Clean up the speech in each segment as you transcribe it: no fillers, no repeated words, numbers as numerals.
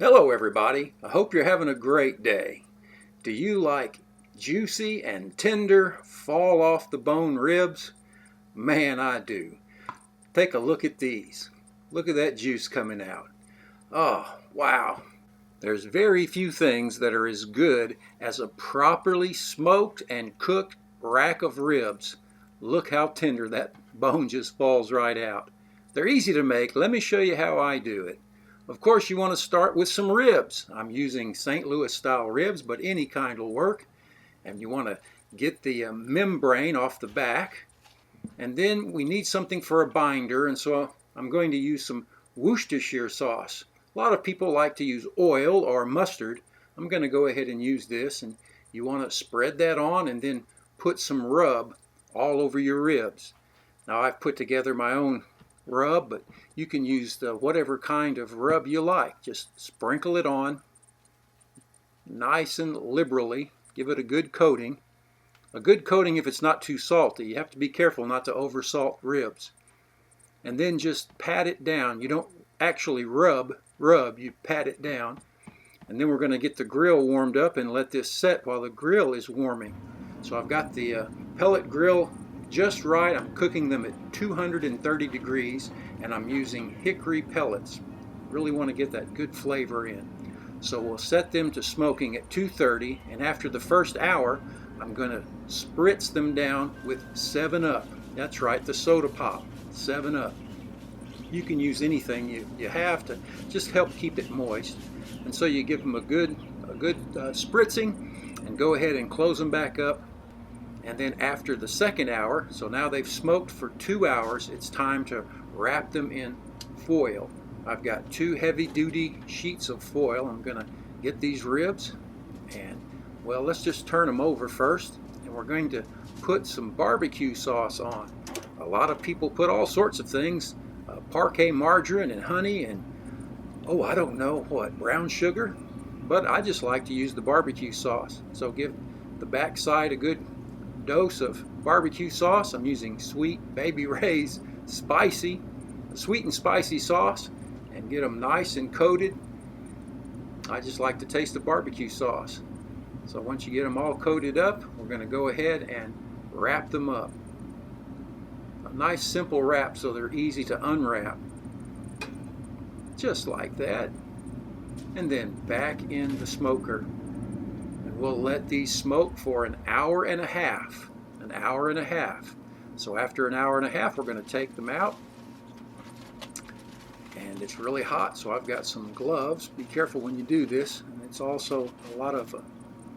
Hello everybody, I hope you're having a great day. Do you like juicy and tender, fall off the bone ribs? Man, I do. Take a look at these. Look at that juice coming out. Oh, wow. There's very few things that are as good as a properly smoked and cooked rack of ribs. Look how tender that bone just falls right out. They're easy to make. Let me show you how I do it. Of course, you want to start with some ribs. I'm using St. Louis style ribs, but any kind will work. And you want to get the membrane off the back. And then we need something for a binder, and so I'm going to use some Worcestershire sauce. A lot of people like to use oil or mustard. I'm going to go ahead and use this, and you want to spread that on and then put some rub all over your ribs. Now I've put together my own rub, but you can use whatever kind of rub you like. Just sprinkle it on nice and liberally. Give it a good coating. A good coating if it's not too salty. You have to be careful not to oversalt ribs. And then just pat it down. You don't actually rub, you pat it down. And then we're going to get the grill warmed up and let this set while the grill is warming. So I've got the pellet grill just right. I'm cooking them at 230 degrees, and I'm using hickory pellets. Really want to get that good flavor in. So we'll set them to smoking at 230, and after the first hour, I'm going to spritz them down with 7-Up. That's right, the soda pop, 7-Up. You can use anything you have to just help keep it moist. And so you give them a good spritzing, and go ahead and close them back up. And then after the second hour, so now they've smoked for 2 hours, it's time to wrap them in foil. I've got 2 heavy-duty sheets of foil. I'm going to get these ribs, and well, let's just turn them over first, and we're going to put some barbecue sauce on. A lot of people put all sorts of things, parquet margarine and honey and, oh, I don't know what, brown sugar, but I just like to use the barbecue sauce. So give the backside a good dose of barbecue sauce. I'm using Sweet Baby Ray's sweet and spicy sauce, and get them nice and coated. I just like to taste the barbecue sauce. So once you get them all coated up, we're going to go ahead and wrap them up. A nice simple wrap so they're easy to unwrap. Just like that. And then back in the smoker. We'll let these smoke for an hour and a half. An hour and a half. So after an hour and a half, we're going to take them out. And it's really hot, so I've got some gloves. Be careful when you do this. And it's also a lot of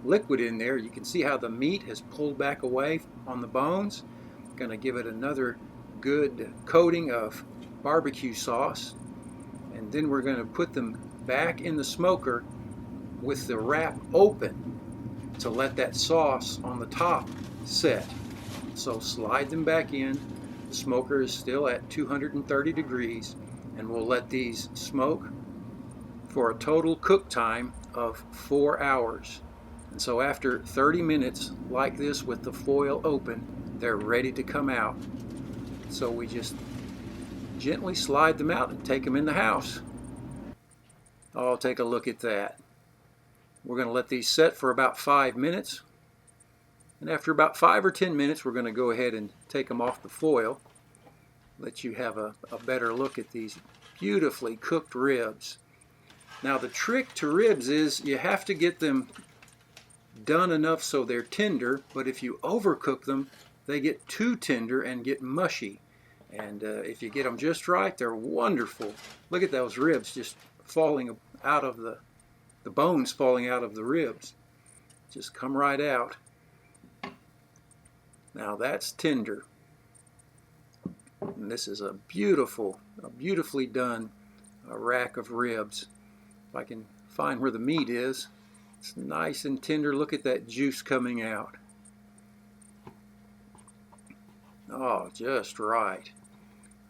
liquid in there. You can see how the meat has pulled back away on the bones. Going to give it another good coating of barbecue sauce. And then we're going to put them back in the smoker with the wrap open, to let that sauce on the top set. So slide them back in. The smoker is still at 230 degrees, and we'll let these smoke for a total cook time of 4 hours. And so after 30 minutes like this with the foil open, they're ready to come out. So we just gently slide them out and take them in the house. Oh, take a look at that. We're going to let these set for about 5 minutes. And after about 5 or 10 minutes, we're going to go ahead and take them off the foil. Let you have a better look at these beautifully cooked ribs. Now the trick to ribs is you have to get them done enough so they're tender, but if you overcook them, they get too tender and get mushy. And if you get them just right, they're wonderful. Look at those ribs just falling out of the bones falling out of the ribs. Just come right out. Now that's tender. And this is a beautifully done rack of ribs. If I can find where the meat is, it's nice and tender. Look at that juice coming out. Oh, just right.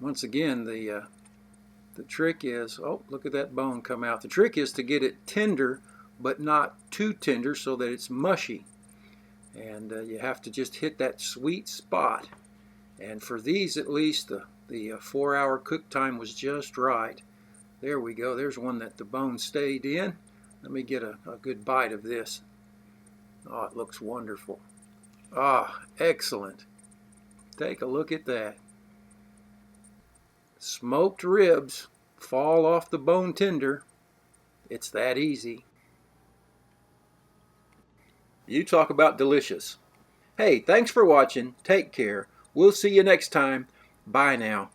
Once again, the trick is, oh, look at that bone come out. The trick is to get it tender, but not too tender so that it's mushy. And you have to just hit that sweet spot. And for these, at least, the 4-hour cook time was just right. There we go. There's one that the bone stayed in. Let me get a good bite of this. Oh, it looks wonderful. Ah, excellent. Take a look at that. Smoked ribs fall off the bone tender. It's that easy. You talk about delicious. Hey, thanks for watching. Take care. We'll see you next time. Bye now.